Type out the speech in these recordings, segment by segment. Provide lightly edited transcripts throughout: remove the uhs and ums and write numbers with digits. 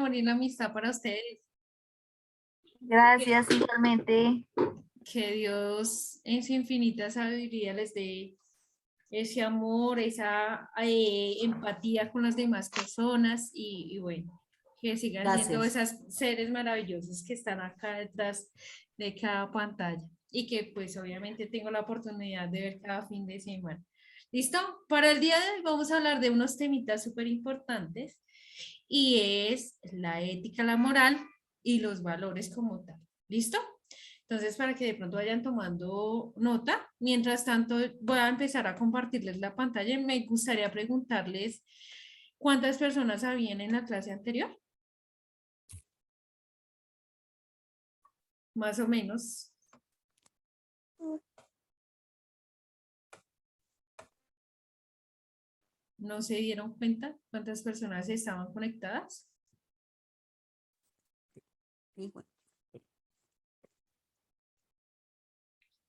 morir la amistad para ustedes. Gracias, igualmente. Que Dios en su infinita sabiduría les dé ese amor, esa empatía con las demás personas y bueno, que sigan siendo Gracias. esos seres maravillosos que están acá detrás de cada pantalla y que pues obviamente tengo la oportunidad de ver cada fin de semana. ¿Listo? Para el día de hoy vamos a hablar de unos temitas súper importantes y es la ética, la moral y los valores como tal. ¿Listo? Entonces, para que de pronto vayan tomando nota, mientras tanto voy a empezar a compartirles la pantalla. Me gustaría preguntarles cuántas personas habían en la clase anterior. Más o menos. ¿No se dieron cuenta cuántas personas estaban conectadas?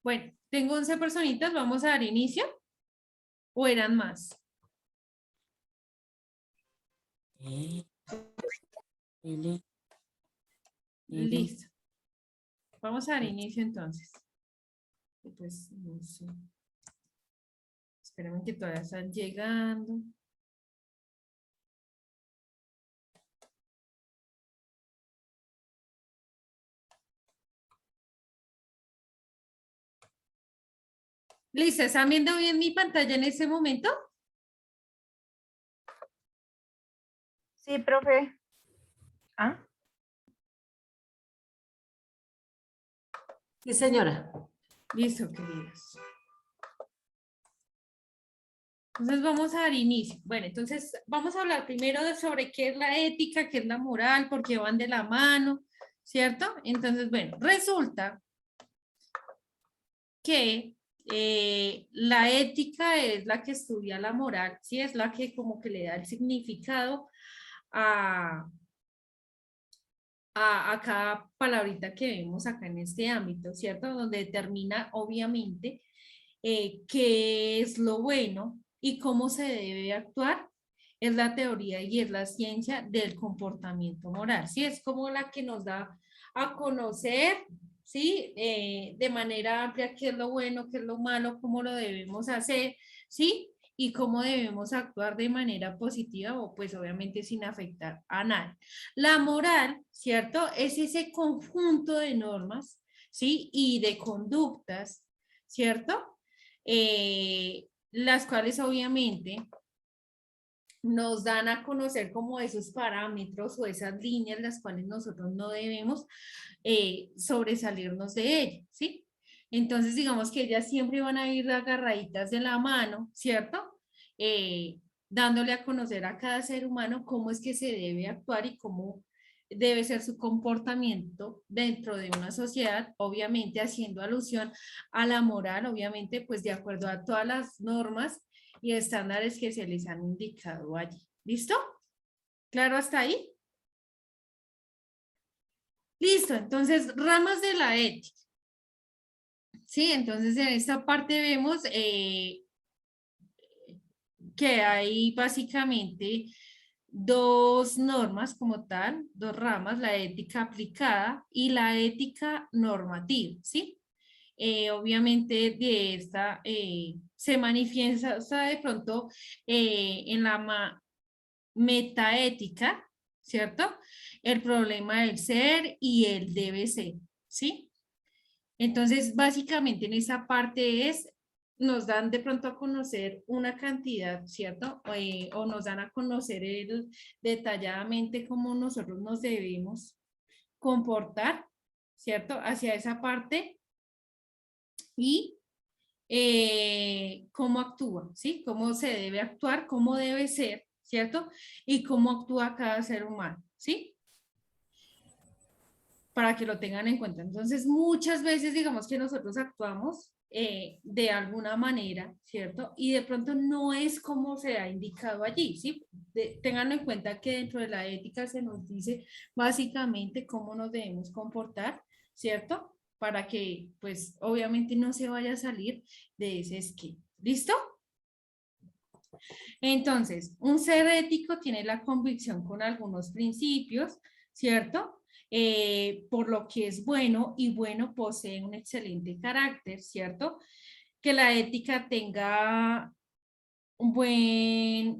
Bueno, tengo 11 personitas, vamos a dar inicio. ¿O eran más? Listo. Vamos a dar inicio entonces. Pues no sé. Espérame que todavía están llegando. Listo, ¿están viendo bien mi pantalla en este momento? Sí, profe. ¿Ah? Sí, señora. Listo, queridos. Entonces vamos a dar inicio. Bueno, entonces vamos a hablar primero sobre qué es la ética, qué es la moral, por qué van de la mano, ¿cierto? Entonces, bueno, resulta que la ética es la que estudia la moral, ¿sí? Es la que como que le da el significado a, a cada palabrita que vemos acá en este ámbito, ¿cierto? Donde determina obviamente qué es lo bueno y cómo se debe actuar. Es la teoría y es la ciencia del comportamiento moral, ¿sí? Es como la que nos da a conocer, ¿sí? De manera amplia qué es lo bueno, qué es lo malo, cómo lo debemos hacer, ¿sí? Y cómo debemos actuar de manera positiva o pues obviamente sin afectar a nadie. La moral, ¿cierto? Es ese conjunto de normas, ¿sí? Y de conductas, ¿cierto? Las cuales obviamente nos dan a conocer como esos parámetros o esas líneas las cuales nosotros no debemos sobresalirnos de ellas, ¿sí? Entonces, digamos que ellas siempre van a ir agarraditas de la mano, ¿cierto? Dándole a conocer a cada ser humano cómo es que se debe actuar y cómo debe ser su comportamiento dentro de una sociedad, obviamente haciendo alusión a la moral, obviamente, pues de acuerdo a todas las normas y estándares que se les han indicado allí. ¿Listo? ¿Claro hasta ahí? Listo, entonces, ramas de la ética. Sí, entonces en esta parte vemos que hay básicamente dos normas como tal, dos ramas, la ética aplicada y la ética normativa, ¿sí? Obviamente de esta se manifiesta de pronto en la metaética, ¿cierto? El problema del ser y el debe ser, ¿sí? Entonces, básicamente en esa parte nos dan de pronto a conocer una cantidad, ¿cierto? O nos dan a conocer detalladamente cómo nosotros nos debemos comportar, ¿cierto? Hacia esa parte y cómo actúa, ¿sí? Cómo se debe actuar, cómo debe ser, ¿cierto? Y cómo actúa cada ser humano, ¿sí? Para que lo tengan en cuenta. Entonces, muchas veces digamos que nosotros actuamos de alguna manera, ¿cierto? Y de pronto no es como se ha indicado allí, ¿sí? Tengan en cuenta que dentro de la ética se nos dice básicamente cómo nos debemos comportar, ¿cierto? Para que, pues, obviamente no se vaya a salir de ese esquema. ¿Listo? Entonces, un ser ético tiene la convicción con algunos principios, ¿cierto? Por lo que es bueno y bueno posee un excelente carácter, ¿cierto? Que la ética tenga un buen,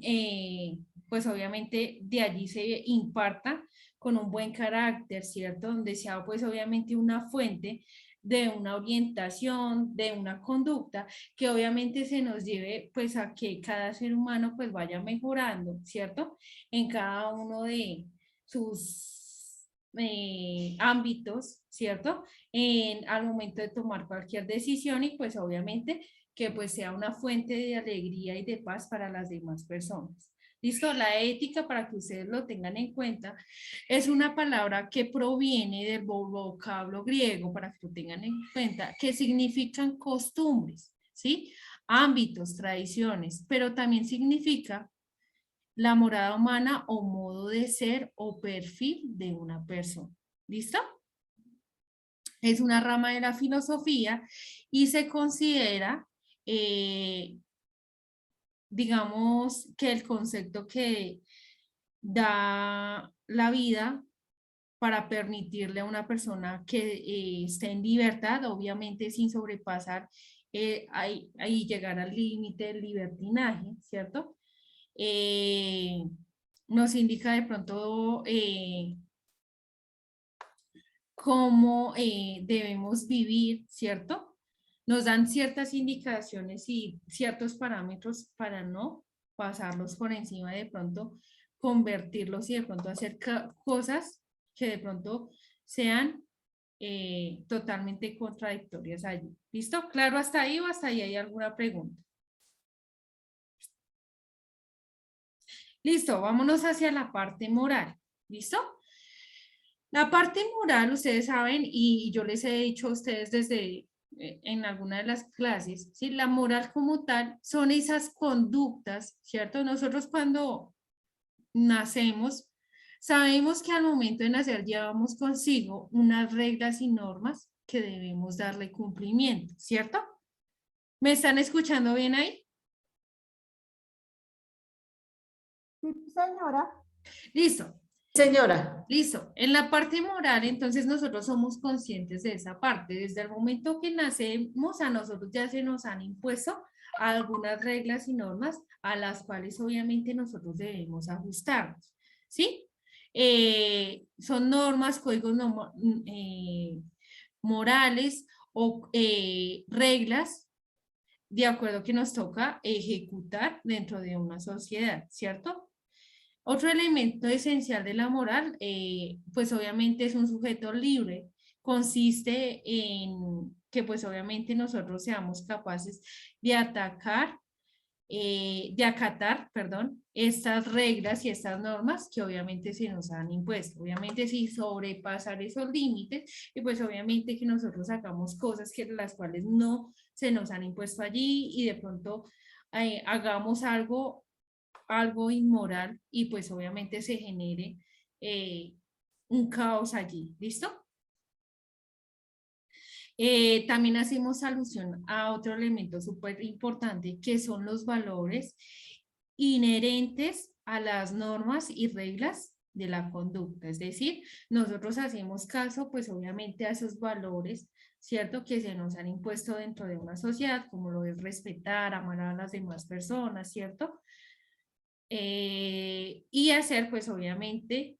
pues obviamente de allí se imparta con un buen carácter, ¿cierto? Donde sea pues obviamente una fuente de una orientación, de una conducta que obviamente se nos lleve pues a que cada ser humano pues vaya mejorando, ¿cierto? En cada uno de sus ámbitos, ¿cierto? Al momento de tomar cualquier decisión y pues obviamente que pues sea una fuente de alegría y de paz para las demás personas. Listo, la ética, para que ustedes lo tengan en cuenta, es una palabra que proviene del vocablo griego, para que lo tengan en cuenta, que significan costumbres, ¿sí? Ámbitos, tradiciones, pero también significa la morada humana o modo de ser o perfil de una persona. ¿Listo? Es una rama de la filosofía y se considera eh, digamos que el concepto que da la vida para permitirle a una persona que esté en libertad, obviamente sin sobrepasar ahí llegar al límite del libertinaje, ¿cierto? Eh, Nos indica de pronto cómo debemos vivir, ¿cierto? Nos dan ciertas indicaciones y ciertos parámetros para no pasarlos por encima, de pronto convertirlos y de pronto hacer cosas que de pronto sean totalmente contradictorias allí. ¿Listo? ¿Claro hasta ahí o hasta ahí hay alguna pregunta? Listo, vámonos hacia la parte moral. ¿Listo? La parte moral, ustedes saben, y yo les he dicho a ustedes desde en alguna de las clases, ¿sí? La moral como tal son esas conductas, ¿cierto? Nosotros cuando nacemos, sabemos que al momento de nacer llevamos consigo unas reglas y normas que debemos darle cumplimiento, ¿cierto? ¿Me están escuchando bien ahí? Sí, señora. Listo. Señora, Listo. En la parte moral, entonces nosotros somos conscientes de esa parte. Desde el momento que nacemos, a nosotros ya se nos han impuesto algunas reglas y normas a las cuales obviamente nosotros debemos ajustarnos, ¿sí? Son normas, códigos morales o reglas de acuerdo que nos toca ejecutar dentro de una sociedad, ¿cierto? Otro elemento esencial de la moral, pues obviamente es un sujeto libre. Consiste en que pues obviamente nosotros seamos capaces de de acatar, perdón, estas reglas y estas normas que obviamente se nos han impuesto. Obviamente si sobrepasar esos límites y pues obviamente que nosotros hagamos cosas que las cuales no se nos han impuesto allí y de pronto hagamos algo inmoral y pues obviamente se genere eh, un caos allí. ¿Listo? También hacemos alusión a otro elemento súper importante que son los valores inherentes a las normas y reglas de la conducta. Es decir, nosotros hacemos caso pues obviamente a esos valores, ¿cierto? Que se nos han impuesto dentro de una sociedad, como lo es respetar, amar a las demás personas, ¿cierto? Y hacer pues obviamente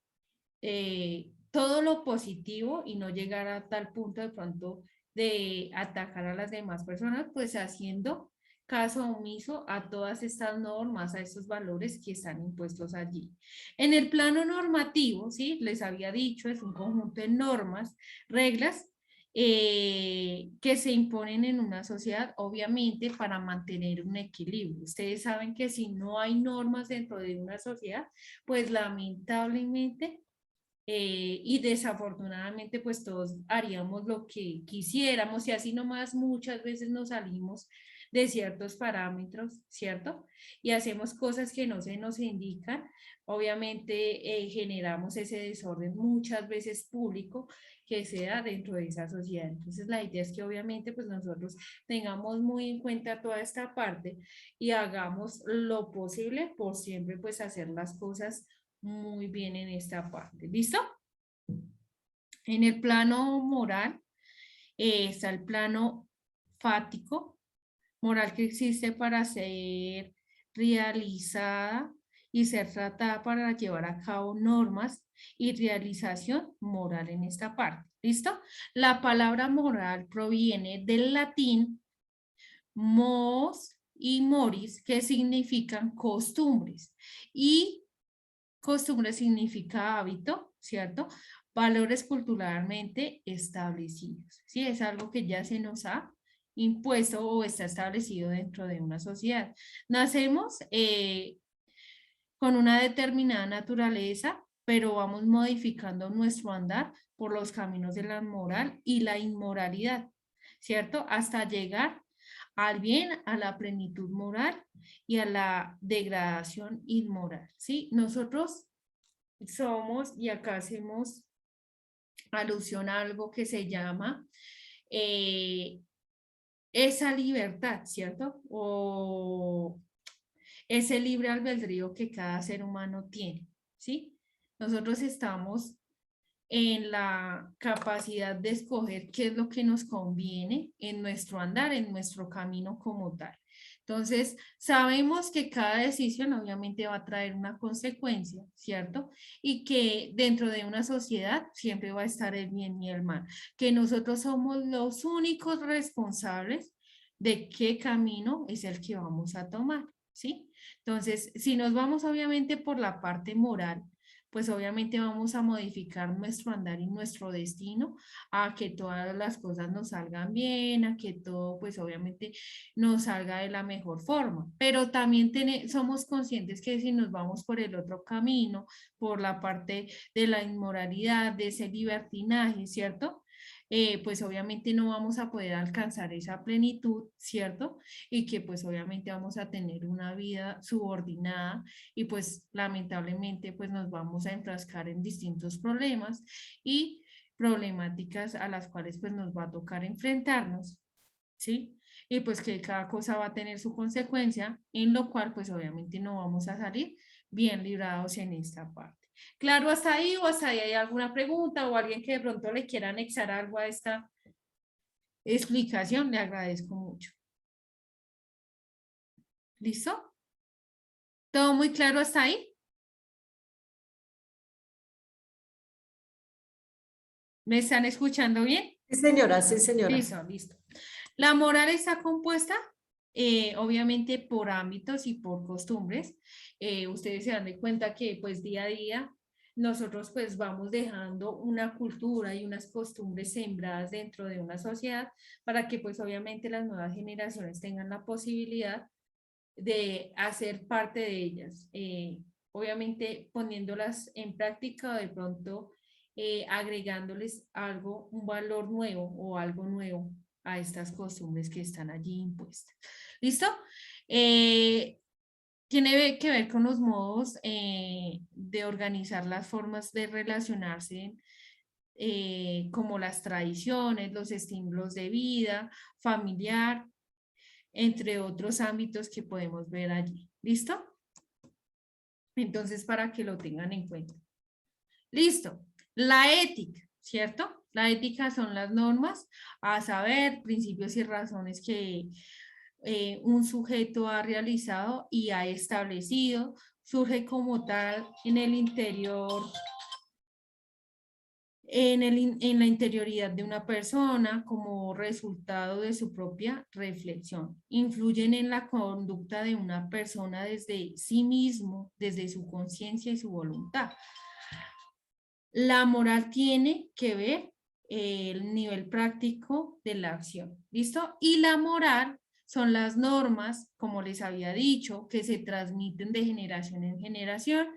todo lo positivo y no llegar a tal punto de pronto de atacar a las demás personas, pues haciendo caso omiso a todas estas normas, a estos valores que están impuestos allí. En el plano normativo, ¿sí? Les había dicho, es un conjunto de normas, reglas que se imponen en una sociedad, obviamente, para mantener un equilibrio. Ustedes saben que si no hay normas dentro de una sociedad, pues lamentablemente y desafortunadamente pues todos haríamos lo que quisiéramos y así nomás muchas veces nos salimos de ciertos parámetros, ¿cierto? Y hacemos cosas que no se nos indican, obviamente generamos ese desorden muchas veces público que se da dentro de esa sociedad. Entonces la idea es que obviamente pues nosotros tengamos muy en cuenta toda esta parte y hagamos lo posible por siempre pues hacer las cosas muy bien en esta parte. ¿Listo? En el plano moral está el plano fático, moral que existe para ser realizada y ser tratada para llevar a cabo normas y realización moral en esta parte. ¿Listo? La palabra moral proviene del latín mos y moris, que significan costumbres. Y costumbre significa hábito, ¿cierto? Valores culturalmente establecidos. ¿Sí? Es algo que ya se nos ha impuesto o está establecido dentro de una sociedad. Nacemos con una determinada naturaleza, pero vamos modificando nuestro andar por los caminos de la moral y la inmoralidad, ¿cierto? Hasta llegar al bien, a la plenitud moral y a la degradación inmoral, ¿sí? Nosotros somos, y acá hacemos alusión a algo que se llama eh, esa libertad, ¿cierto? O ese libre albedrío que cada ser humano tiene, ¿sí? Nosotros estamos en la capacidad de escoger qué es lo que nos conviene en nuestro andar, en nuestro camino como tal. Entonces, sabemos que cada decisión obviamente va a traer una consecuencia, ¿cierto? Y que dentro de una sociedad siempre va a estar el bien y el mal, que nosotros somos los únicos responsables de qué camino es el que vamos a tomar, ¿sí? Entonces, si nos vamos obviamente por la parte moral, pues obviamente vamos a modificar nuestro andar y nuestro destino a que todas las cosas nos salgan bien, a que todo pues obviamente nos salga de la mejor forma. Pero también somos conscientes que si nos vamos por el otro camino, por la parte de la inmoralidad, de ese libertinaje, ¿cierto? Pues obviamente no vamos a poder alcanzar esa plenitud, ¿cierto? Y que pues obviamente vamos a tener una vida subordinada y pues lamentablemente pues nos vamos a enfrascar en distintos problemas y problemáticas a las cuales pues nos va a tocar enfrentarnos, ¿sí? Y pues que cada cosa va a tener su consecuencia, en lo cual pues obviamente no vamos a salir bien librados en esta parte. Claro, hasta ahí o hasta ahí hay alguna pregunta o alguien que de pronto le quiera anexar algo a esta explicación, le agradezco mucho. ¿Listo? ¿Todo muy claro hasta ahí? ¿Me están escuchando bien? Sí, señora, sí, señora. Listo, listo. La moral está compuesta, obviamente, por ámbitos y por costumbres. Ustedes se dan de cuenta que, pues, día a día, nosotros, pues, vamos dejando una cultura y unas costumbres sembradas dentro de una sociedad para que, pues, obviamente, las nuevas generaciones tengan la posibilidad de hacer parte de ellas. Obviamente, poniéndolas en práctica o de pronto agregándoles algo, un valor nuevo o algo nuevo a estas costumbres que están allí impuestas. ¿Listo? Tiene que ver con los modos de organizar las formas de relacionarse, como las tradiciones, los estilos de vida, familiar, entre otros ámbitos que podemos ver allí. ¿Listo? Entonces, para que lo tengan en cuenta. Listo. La ética, ¿cierto? La ética son las normas, a saber, principios y razones que un sujeto ha realizado y ha establecido, surge como tal en el interior, en la interioridad de una persona como resultado de su propia reflexión. Influyen en la conducta de una persona desde sí mismo, desde su conciencia y su voluntad. La moral tiene que ver el nivel práctico de la acción, ¿listo? Y la moral son las normas, como les había dicho, que se transmiten de generación en generación.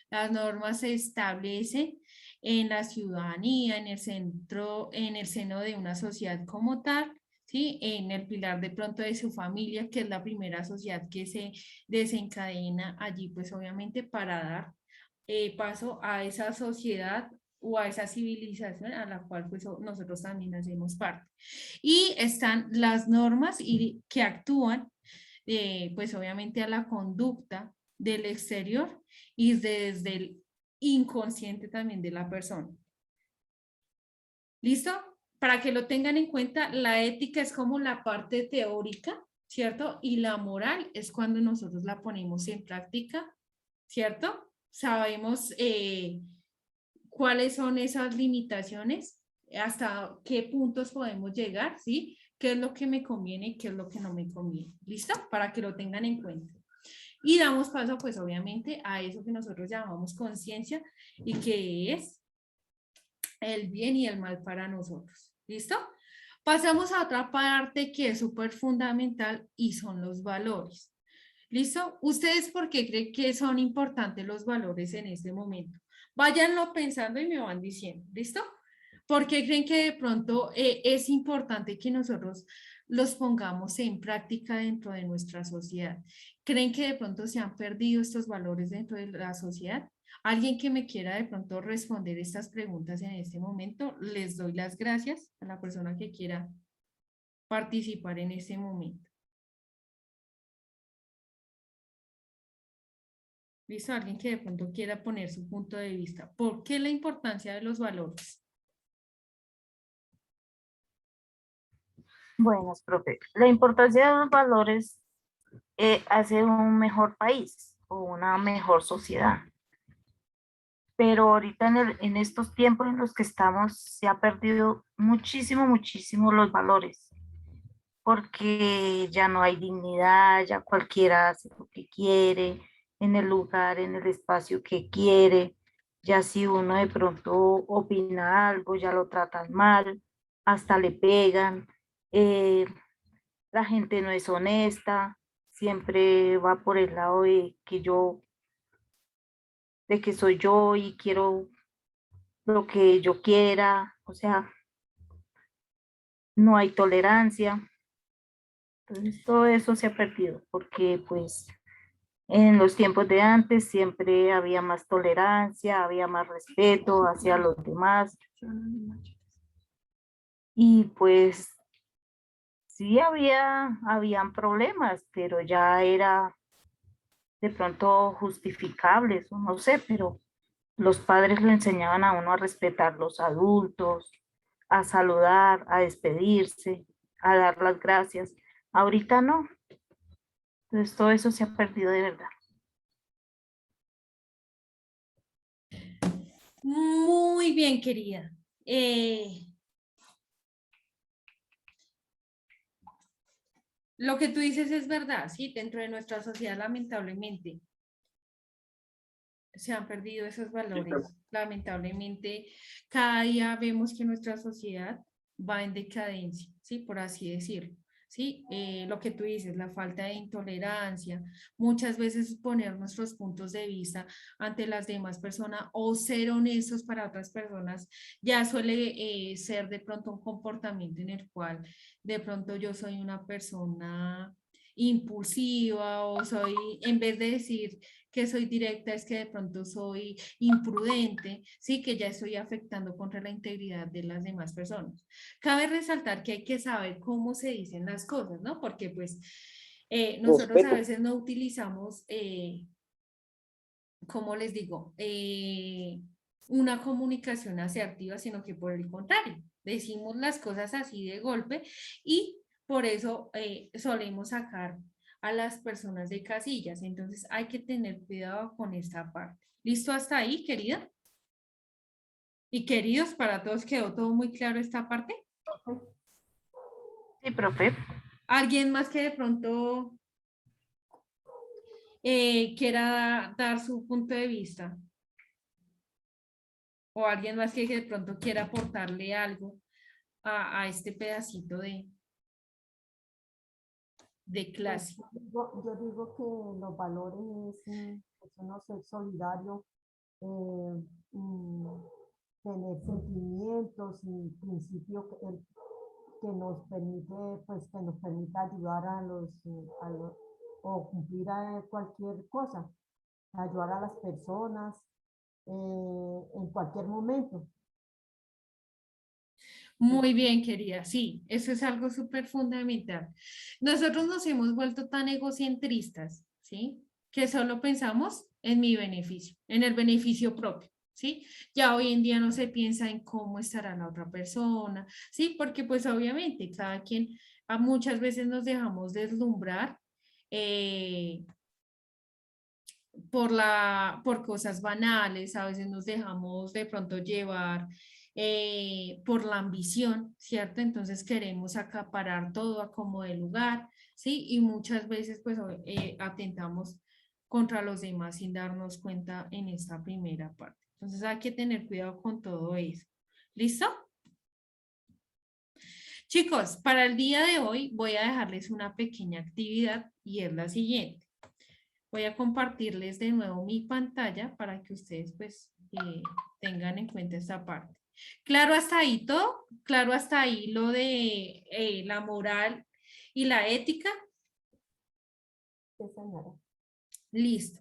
Las normas se establecen en la ciudadanía, en el centro, en el seno de una sociedad como tal, ¿sí? En el pilar de pronto de su familia, que es la primera sociedad que se desencadena allí, pues obviamente para dar paso a esa sociedad o a esa civilización a la cual pues nosotros también hacemos parte. Y están las normas y, que actúan pues obviamente a la conducta del exterior y desde el inconsciente también de la persona. ¿Listo? Para que lo tengan en cuenta, la ética es como la parte teórica, ¿cierto? Y la moral es cuando nosotros la ponemos en práctica, ¿cierto? Sabemos cuáles son esas limitaciones, hasta qué puntos podemos llegar, ¿sí? ¿Qué es lo que me conviene y qué es lo que no me conviene? ¿Listo? Para que lo tengan en cuenta. Y damos paso, pues obviamente, a eso que nosotros llamamos conciencia y que es el bien y el mal para nosotros. ¿Listo? Pasamos a otra parte que es súper fundamental y son los valores. ¿Listo? ¿Ustedes por qué creen que son importantes los valores en este momento? Váyanlo pensando y me van diciendo. ¿Listo? ¿Por qué creen que de pronto es importante que nosotros los pongamos en práctica dentro de nuestra sociedad? ¿Creen que de pronto se han perdido estos valores dentro de la sociedad? Alguien que me quiera de pronto responder estas preguntas en este momento, les doy las gracias a la persona que quiera participar en este momento. ¿Listo? Alguien que de pronto quiera poner su punto de vista. ¿Por qué la importancia de los valores? Buenas, profe. La importancia de los valores hace un mejor país o una mejor sociedad. Pero ahorita en estos tiempos en los que estamos se ha perdido muchísimo, muchísimo los valores, porque ya no hay dignidad, ya cualquiera hace lo que quiere, en el lugar, en el espacio que quiere. Ya si uno de pronto opina algo, ya lo tratan mal, hasta le pegan. eh, la gente no es honesta, siempre va por el lado de que soy yo y quiero lo que yo quiera, o sea, no hay tolerancia. Entonces todo eso se ha perdido porque pues en los tiempos de antes siempre había más tolerancia, había más respeto hacia los demás y pues sí habían problemas, pero ya era de pronto justificables, o no sé, pero los padres le enseñaban a uno a respetar los adultos, a saludar, a despedirse, a dar las gracias. Ahorita no. Entonces todo eso se ha perdido de verdad. Muy bien, querida. Lo que tú dices es verdad, sí, dentro de nuestra sociedad lamentablemente se han perdido esos valores. Lamentablemente, cada día vemos que nuestra sociedad va en decadencia, ¿sí? Por así decirlo. ¿Sí? Lo que tú dices, la falta de intolerancia, muchas veces poner nuestros puntos de vista ante las demás personas o ser honestos para otras personas, ya suele ser de pronto un comportamiento en el cual de pronto yo soy una persona impulsiva o soy, en vez de decir que soy directa, es que de pronto soy imprudente, sí, que ya estoy afectando contra la integridad de las demás personas. Cabe resaltar que hay que saber cómo se dicen las cosas, ¿no? Porque pues nosotros a Respeto. veces no utilizamos, ¿cómo les digo? Una comunicación asertiva, sino que por el contrario, decimos las cosas así de golpe y por eso solemos sacar a las personas de casillas. Entonces hay que tener cuidado con esta parte. ¿Listo hasta ahí, querida? Y queridos, para todos quedó todo muy claro esta parte. Sí, profe. ¿Alguien más que de pronto quiera dar su punto de vista? ¿O alguien más que de pronto quiera aportarle algo a este pedacito de Pues clase? yo digo que los valores es uno ser solidario, eh, mm, tener sentimientos y principios, que nos permite, pues, que nos permita ayudar o cumplir cualquier cosa, ayudar a las personas en cualquier momento. Muy bien, querida. Sí, eso es algo súper fundamental. Nosotros nos hemos vuelto tan egocentristas, ¿sí? Que solo pensamos en mi beneficio, en el beneficio propio, ¿sí? Ya hoy en día no se piensa en cómo estará la otra persona, ¿sí? Porque pues obviamente cada quien, muchas veces nos dejamos deslumbrar por cosas banales, a veces nos dejamos de pronto llevar por la ambición, ¿cierto? Entonces queremos acaparar todo a como de lugar, ¿sí? Y muchas veces pues atentamos contra los demás sin darnos cuenta en esta primera parte. Entonces hay que tener cuidado con todo eso. ¿Listo? Chicos, para el día de hoy voy a dejarles una pequeña actividad y es la siguiente. Voy a compartirles de nuevo mi pantalla para que ustedes pues tengan en cuenta esta parte. Claro hasta ahí todo, claro hasta ahí lo de la moral y la ética. Sí, señora. Listo.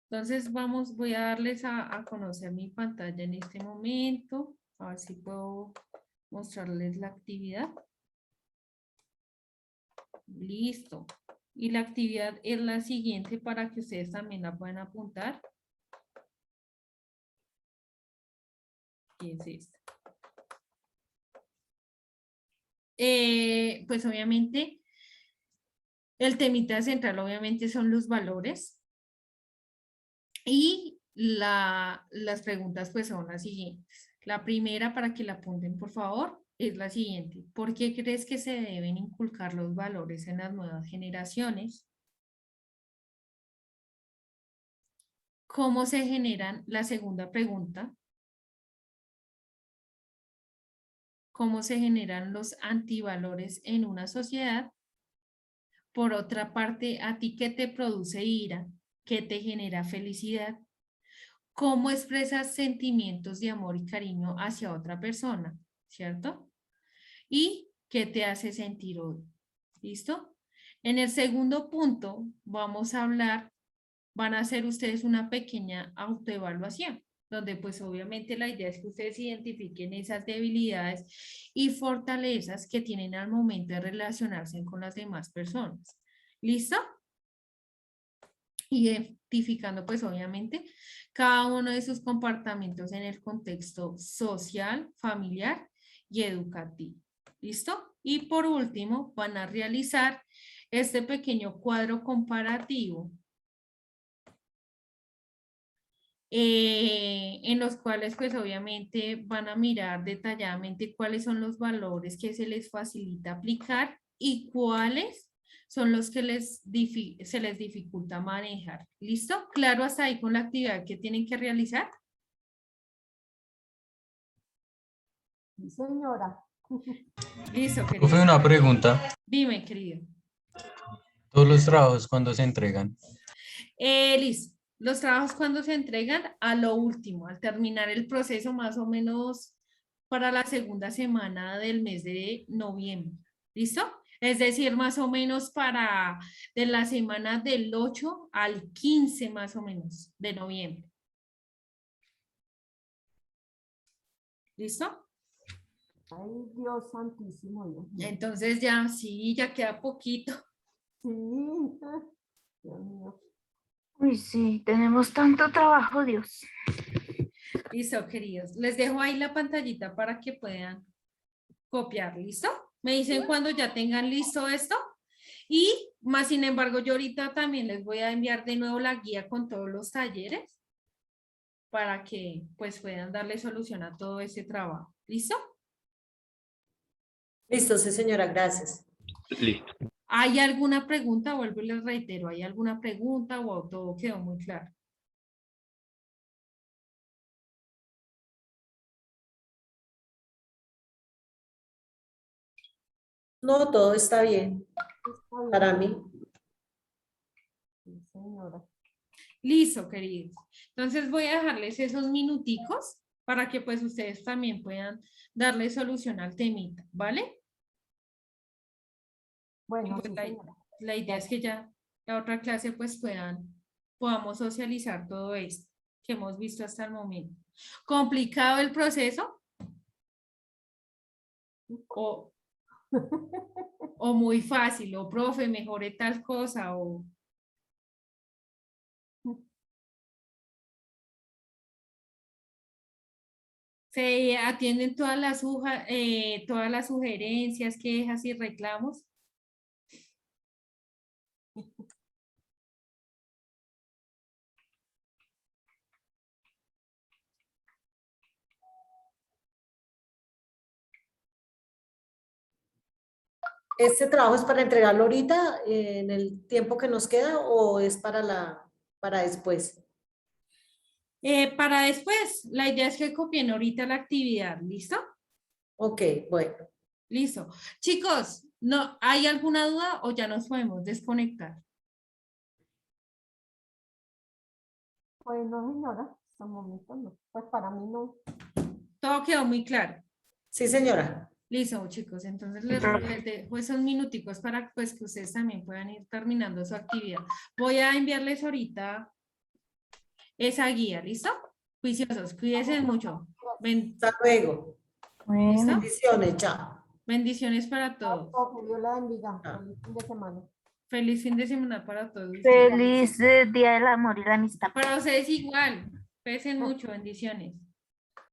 Entonces voy a darles a conocer mi pantalla en este momento. A ver si puedo mostrarles la actividad. Listo. Y la actividad es la siguiente para que ustedes también la puedan apuntar. ¿Qué es esta? Pues obviamente el temita central obviamente son los valores y las preguntas pues son las siguientes. La primera, para que la apunten por favor, es la siguiente. ¿Por qué crees que se deben inculcar los valores en las nuevas generaciones? ¿Cómo se generan? La segunda pregunta. ¿Cómo se generan los antivalores en una sociedad? Por otra parte, ¿a ti qué te produce ira? ¿Qué te genera felicidad? ¿Cómo expresas sentimientos de amor y cariño hacia otra persona? ¿Cierto? ¿Y qué te hace sentir odio? ¿Listo? En el segundo punto, vamos a hablar, van a hacer ustedes una pequeña autoevaluación, donde pues obviamente la idea es que ustedes identifiquen esas debilidades y fortalezas que tienen al momento de relacionarse con las demás personas. ¿Listo? Identificando pues obviamente cada uno de sus comportamientos en el contexto social, familiar y educativo. ¿Listo? Y por último van a realizar este pequeño cuadro comparativo en los cuales pues obviamente van a mirar detalladamente cuáles son los valores que se les facilita aplicar y cuáles son los que se les dificulta manejar. ¿Listo? Claro hasta ahí con la actividad que tienen que realizar. Sí, señora. Listo, Profe, querido. una pregunta. Dime, querido. Todos los trabajos, ¿cuándo se entregan? Listo. Los trabajos cuando se entregan a lo último, al terminar el proceso más o menos para la segunda semana del mes de noviembre. ¿Listo? Es decir, más o menos para de la semana del 8 al 15 más o menos de noviembre. ¿Listo? Ay, Dios santísimo, Dios mío. Entonces ya, sí, ya queda poquito. Sí, Dios mío. Uy, sí, tenemos tanto trabajo, Dios. Listo, queridos. Les dejo ahí la pantallita para que puedan copiar. ¿Listo? Me dicen cuando ya tengan listo esto. Y más sin embargo, yo ahorita también les voy a enviar de nuevo la guía con todos los talleres para que pues puedan darle solución a todo ese trabajo. ¿Listo? Listo, sí, señora, gracias. Listo. ¿Hay alguna pregunta? Vuelvo y les reitero, ¿hay alguna pregunta o todo quedó muy claro? No, todo está bien Está bien. para mí. Sí, señora. Listo, queridos. Entonces voy a dejarles esos minuticos para que pues ustedes también puedan darle solución al temita, ¿vale? Bueno, pues sí, señora. la idea es que ya la otra clase pues podamos socializar todo esto que hemos visto hasta el momento. ¿Complicado el proceso? ¿O, o muy fácil? ¿O profe, mejoré tal cosa? ¿O se atienden todas las sugerencias, quejas y reclamos? ¿Este trabajo es para entregarlo ahorita, en el tiempo que nos queda, o es para después? Para después, la idea es que copien ahorita la actividad, ¿listo? Ok, bueno. Listo. Chicos, ¿no hay alguna duda o ya nos podemos desconectar? Pues no, señora, hasta el momento no. Pues para mí no. Todo quedó muy claro. Sí, señora. Listo, chicos. Entonces profe. les dejo esos minuticos para pues, que ustedes también puedan ir terminando su actividad. Voy a enviarles ahorita esa guía, ¿listo? Juiciosos, cuídense mucho. Hasta luego. ¿Listo? Bueno, Bendiciones, chao. Bendiciones para todos. Que Dios la bendiga. Ah. Feliz fin de semana. Feliz fin de semana para todos ustedes. feliz Día del Amor y la Amistad. Para ustedes igual. Pesen mucho. Bendiciones.